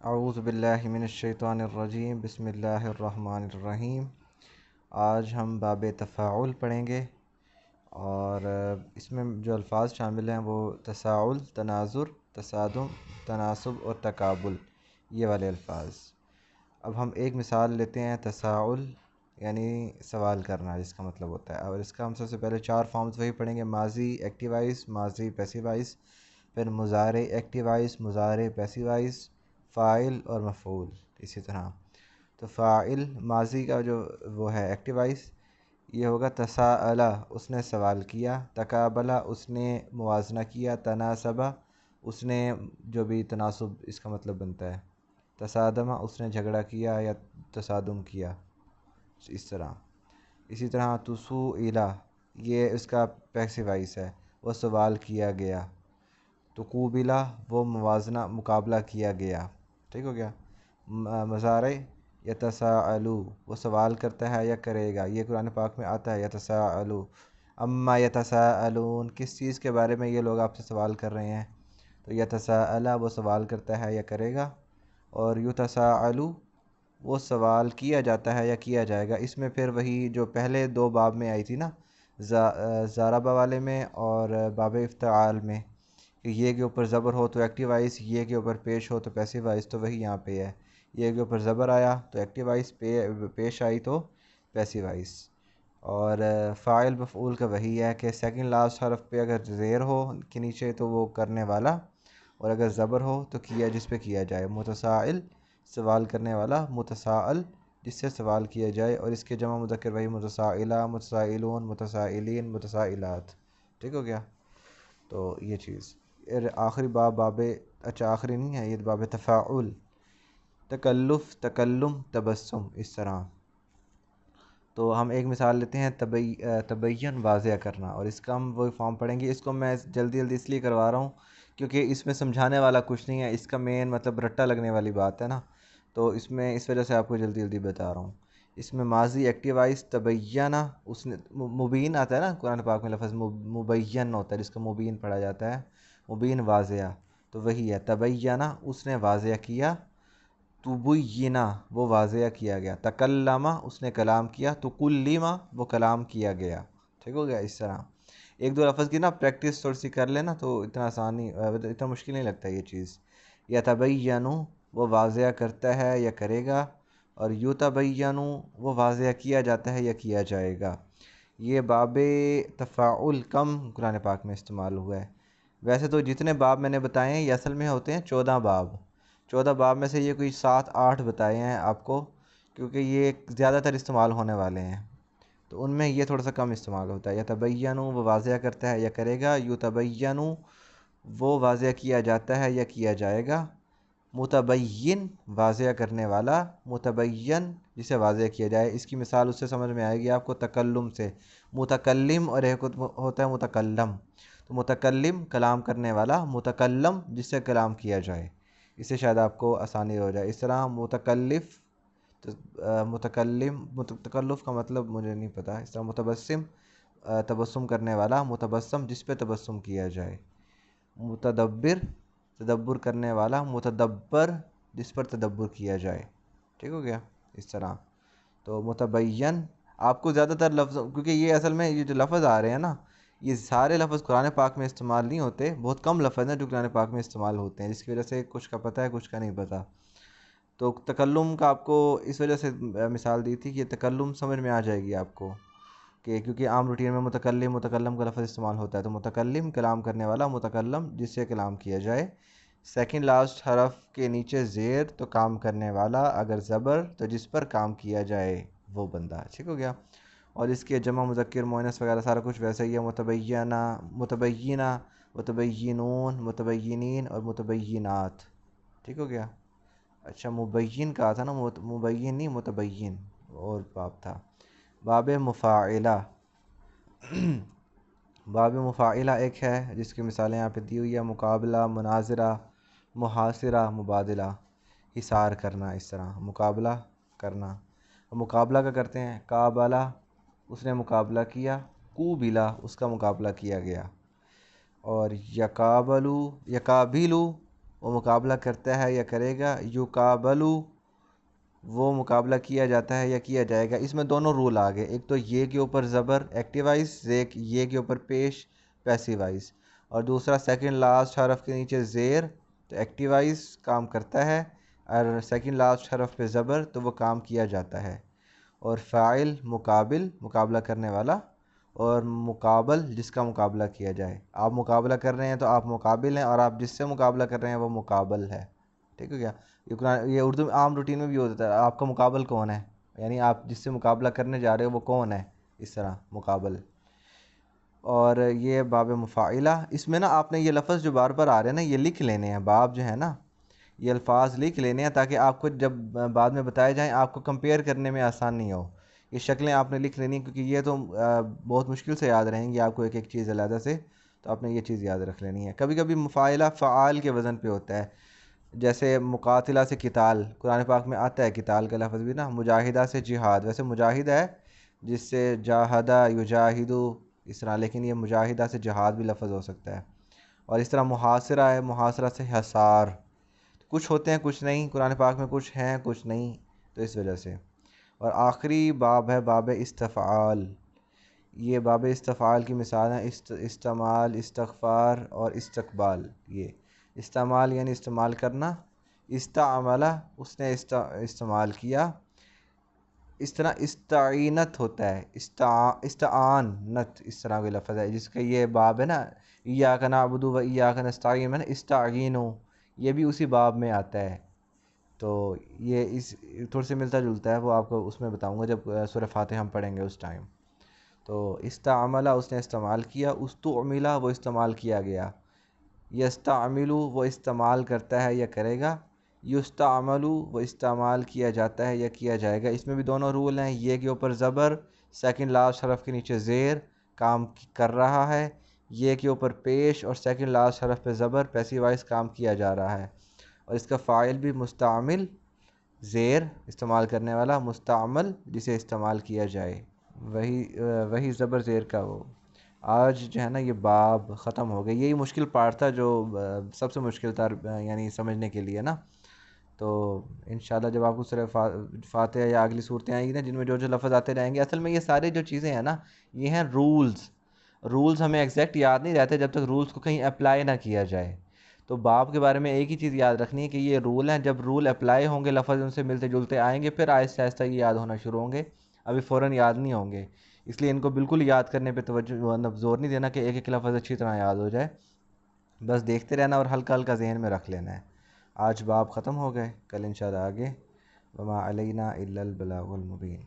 اعوذ باللہ من الشیطان الرجیم بسم اللہ الرحمن الرحیم۔ آج ہم باب تفاعل پڑھیں گے اور اس میں جو الفاظ شامل ہیں وہ تساؤل، تناظر، تصادم، تناسب اور تقابل، یہ والے الفاظ۔ اب ہم ایک مثال لیتے ہیں، تساؤل یعنی سوال کرنا جس کا مطلب ہوتا ہے، اور اس کا ہم سب سے پہلے 4 فارمز وہی پڑھیں گے: ماضی ایکٹیو وائس، ماضی پیسیو وائس، پھر مضارع ایکٹیو وائس، مضارع پیسیو وائس، فاعل اور مفعول اسی طرح۔ تو فاعل ماضی کا جو وہ ہے ایکٹیو وائس، یہ ہوگا تساءلہ، اس نے سوال کیا، تقابلہ، اس نے موازنہ کیا، تناسبہ، اس نے جو بھی تناسب اس کا مطلب بنتا ہے، تصادمہ، اس نے جھگڑا کیا یا تصادم کیا، اس طرح۔ اسی طرح تسوئلہ، یہ اس کا پیسیو وائس ہے، وہ سوال کیا گیا۔ تقوبلہ، وہ موازنہ مقابلہ کیا گیا، ٹھیک ہو گیا۔ مضارع یتساءلو، وہ سوال کرتا ہے یا کرے گا، یہ قرآن پاک میں آتا ہے یتساءلو۔ اما یتساءلون، کس چیز کے بارے میں یہ لوگ آپ سے سوال کر رہے ہیں، تو یتساءلہ، وہ سوال کرتا ہے یا کرے گا، اور یتساءلو، وہ سوال کیا جاتا ہے یا کیا جائے گا۔ اس میں پھر وہی جو پہلے 2 باب میں آئی تھی نا، ضربہ والے میں اور باب افتعال میں، کہ یہ کے اوپر زبر ہو تو ایکٹیو وائس، یہ کے اوپر پیش ہو تو پیسیو وائس، تو وہی یہاں پہ ہے، یہ کے اوپر زبر آیا تو ایکٹیو وائس، پیش آئی تو پیسیو وائس۔ اور فاعل مفعول کا وہی ہے کہ سیکنڈ لاسٹ حرف پہ اگر زیر ہو کے نیچے تو وہ کرنے والا، اور اگر زبر ہو تو کیا جس پہ کیا جائے، متسائل سوال کرنے والا، متسائل جس سے سوال کیا جائے، اور اس کے جمع مذکر وہی متسائلہ، متسائلون، متسائلین، متسائلات، ٹھیک ہو گیا۔ تو یہ چیز آخری باب اچھا آخری نہیں ہے، یہ باب تفاعل، تکلف، تکلم، تبسم، اس طرح۔ تو ہم ایک مثال لیتے ہیں، تبین، واضح کرنا، اور اس کا ہم وہی فارم پڑھیں گے۔ اس کو میں جلدی اس لیے کروا رہا ہوں کیونکہ اس میں سمجھانے والا کچھ نہیں ہے، اس کا مین مطلب رٹا لگنے والی بات ہے نا، تو اس وجہ سے آپ کو جلدی بتا رہا ہوں۔ اس میں ماضی ایکٹیو وائس تبینہ، اس نے مبین آتا ہے نا قرآن پاک میں لفظ مبین ہوتا ہے، جس کا مبین پڑھا جاتا ہے، مبین واضح، تو وہی ہے تبینہ، اس نے واضح کیا، تبینہ، وہ واضح کیا گیا، تکلمہ، اس نے کلام کیا، تکلمہ، وہ کلام کیا گیا، ٹھیک ہو گیا۔ اس طرح 1-2 لفظ کی نا پریکٹس تھوڑی سی کر لینا تو اتنا آسان نہیں، اتنا مشکل نہیں لگتا یہ چیز۔ یتبینو، وہ واضح کرتا ہے یا کرے گا، اور یتبینو، وہ واضح کیا جاتا ہے یا کیا جائے گا۔ یہ باب تفاعل کم قرآن پاک میں استعمال ہوا ہے، ویسے تو جتنے باب میں نے بتائے ہیں یہ اصل میں ہوتے ہیں 14 باب، 14 باب میں سے یہ کوئی 7-8 بتائے ہیں آپ کو، کیونکہ یہ زیادہ تر استعمال ہونے والے ہیں، تو ان میں یہ تھوڑا سا کم استعمال ہوتا ہے۔ یتبینو، وہ واضح کرتا ہے یا کرے گا، یتبینو، وہ واضح کیا جاتا ہے یا کیا جائے گا، متبین، واضح کرنے والا، متبین، جسے واضح کیا جائے۔ اس کی مثال اس سے سمجھ میں آئے گی آپ کو، تکلم سے، متکلم اور ایک ہوتا ہے متکلم، تو متکلم کلام کرنے والا، متکلم جس سے کلام کیا جائے، اس سے شاید آپ کو آسانی ہو جائے۔ اس طرح متکلف، متکلم، تکلف کا مطلب مجھے نہیں پتہ، اس طرح متبسم، تبسم کرنے والا، متبسم جس پہ تبسم کیا جائے، متدبر، تدبر کرنے والا، متدبر جس پر تدبر کیا جائے، ٹھیک ہو گیا۔ اس طرح تو متبین، آپ کو زیادہ تر لفظ، کیونکہ یہ اصل میں یہ جو لفظ آ رہے ہیں نا، یہ سارے لفظ قرآن پاک میں استعمال نہیں ہوتے، بہت کم لفظ ہیں جو قرآن پاک میں استعمال ہوتے ہیں، جس کی وجہ سے کچھ کا پتہ ہے کچھ کا نہیں پتہ۔ تو تکلم کا آپ کو اس وجہ سے مثال دی تھی کہ تکلم سمجھ میں آ جائے گی آپ کو، کہ کیونکہ عام روٹین میں متکلم، متکلم کا لفظ استعمال ہوتا ہے، تو متکلم کلام کرنے والا، متکلم جس سے کلام کیا جائے، سیکنڈ لاسٹ حرف کے نیچے زیر تو کام کرنے والا، اگر زبر تو جس پر کام کیا جائے وہ بندہ، ٹھیک ہو گیا۔ اور اس کے جمع مذکر مؤنث وغیرہ سارا کچھ ویسے ہی ہے، متبینہ، متبینہ، متبینون، متبینین اور متبینات، ٹھیک ہو گیا۔ اچھا مبین کہا تھا نا، مبین نہیں متبین، اور باب تھا باب مفاعلہ۔ باب مفاعلہ ایک ہے جس کی مثالیں یہاں پہ دی ہوئی ہے، مقابلہ، مناظرہ، محاصرہ، مبادلہ، حصار کرنا، اس طرح مقابلہ کرنا۔ مقابلہ کا کرتے ہیں، قابلہ، اس نے مقابلہ کیا، قوبلہ، اس کا مقابلہ کیا گیا، اور یقابلو، یقابلو، وہ مقابلہ کرتا ہے یا کرے گا، یقابلو وہ مقابلہ کیا جاتا ہے یا کیا جائے گا۔ اس میں دونوں رول آ گئے، ایک تو یہ کے اوپر زبر ایکٹیوائز، یہ کے اوپر پیش پیسیوائز، اور دوسرا سیکنڈ لاسٹ حرف کے نیچے زیر تو ایکٹیوائز کام کرتا ہے، اور سیکنڈ لاسٹ حرف پہ زبر تو وہ کام کیا جاتا ہے۔ اور فاعل مقابل مقابلہ کرنے والا، اور مقابل جس کا مقابلہ کیا جائے۔ آپ مقابلہ کر رہے ہیں تو آپ مقابل ہیں، اور آپ جس سے مقابلہ کر رہے ہیں وہ مقابل ہے۔ ٹھیک ہے کیا؟ یہ اردو میں عام روٹین میں بھی ہوتا ہے، آپ کا مقابل کون ہے، یعنی آپ جس سے مقابلہ کرنے جا رہے ہو وہ کون ہے، اس طرح مقابل۔ اور یہ باب مفاعلہ، اس میں نا آپ نے یہ لفظ جو بار بار آ رہے ہیں نا یہ لکھ لینے ہیں، باب جو ہے نا یہ الفاظ لکھ لینے ہیں تاکہ آپ کو جب بعد میں بتائے جائیں آپ کو کمپیئر کرنے میں آسان نہیں ہو۔ یہ شکلیں آپ نے لکھ لینی ہیں کیونکہ یہ تو بہت مشکل سے یاد رہیں گی آپ کو ایک ایک چیز علیحدہ سے، تو آپ نے یہ چیز یاد رکھ لینی ہے۔ کبھی کبھی مفاعلہ فعال کے وزن پہ ہوتا ہے، جیسے مقاتلہ سے قتال، قرآن پاک میں آتا ہے قتال کا لفظ بھی نا۔ مجاہدہ سے جہاد، ویسے مجاہد ہے جس سے جاہدہ یجاہدو اس طرح، لیکن یہ مجاہدہ سے جہاد بھی لفظ ہو سکتا ہے۔ اور اس طرح محاصرہ ہے، محاصرہ سے حصار، کچھ ہوتے ہیں کچھ نہیں، قرآن پاک میں کچھ ہیں کچھ نہیں، تو اس وجہ سے۔ اور آخری باب ہے باب استفعال، یہ باب استفعال کی مثال ہیں استعمال، استغفار اور استقبال۔ یہ استعمال یعنی استعمال کرنا، استعملہ اس نے استعمال کیا، اس طرح استعینت ہوتا ہے، استعانت اس طرح کا لفظ ہے جس کا یہ باب ہے نا، ایاک نعبد و ایاک نستعین میں نا استعینوا، یہ بھی اسی باب میں آتا ہے۔ تو یہ اس تھوڑا سے ملتا جلتا ہے، وہ آپ کو اس میں بتاؤں گا جب سورہ فاتحہ ہم پڑھیں گے اس ٹائم۔ تو استعملہ اس نے استعمال کیا، استعملہ وہ استعمال کیا گیا، یستعملو وہ استعمال کرتا ہے یا کرے گا، یستعملو وہ استعمال کیا جاتا ہے یا کیا جائے گا۔ اس میں بھی دونوں رول ہیں، یہ کے اوپر زبر سیکنڈ لاسٹ حرف کے نیچے زیر کام کر رہا ہے، یہ کے اوپر پیش اور سیکنڈ لاسٹ حرف پہ زبر پیسیوائز کام کیا جا رہا ہے۔ اور اس کا فاعل بھی مستعمل، زیر استعمال کرنے والا، مستعمل جسے استعمال کیا جائے، وہی زبر زیر کا وہ۔ آج جو ہے نا یہ باب ختم ہو گئی، یہی مشکل پارٹ تھا جو سب سے مشکل تھا یعنی سمجھنے کے لیے نا۔ تو انشاءاللہ جب آپ کو صرف فاتحہ یا اگلی صورتیں آئیں گی نا جن میں جو جو لفظ آتے رہیں گے، اصل میں یہ سارے جو چیزیں ہیں نا یہ ہیں رولز ہمیں ایگزیکٹ یاد نہیں رہتے جب تک رولز کو کہیں اپلائی نہ کیا جائے۔ تو باب کے بارے میں ایک ہی چیز یاد رکھنی ہے کہ یہ رول ہیں، جب رول اپلائی ہوں گے لفظ ان سے ملتے جلتے آئیں گے پھر آہستہ آہستہ یہ یاد ہونا شروع ہوں گے، ابھی فوراً یاد نہیں ہوں گے۔ اس لیے ان کو بالکل یاد کرنے پہ توجہ زور نہیں دینا کہ ایک ایک لفظ اچھی طرح یاد ہو جائے، بس دیکھتے رہنا اور ہلکا ہلکا ذہن میں رکھ لینا ہے۔ آج باب ختم ہو گئے، کل انشاءاللہ آگے۔ وما علینا الا البلاغ المبین۔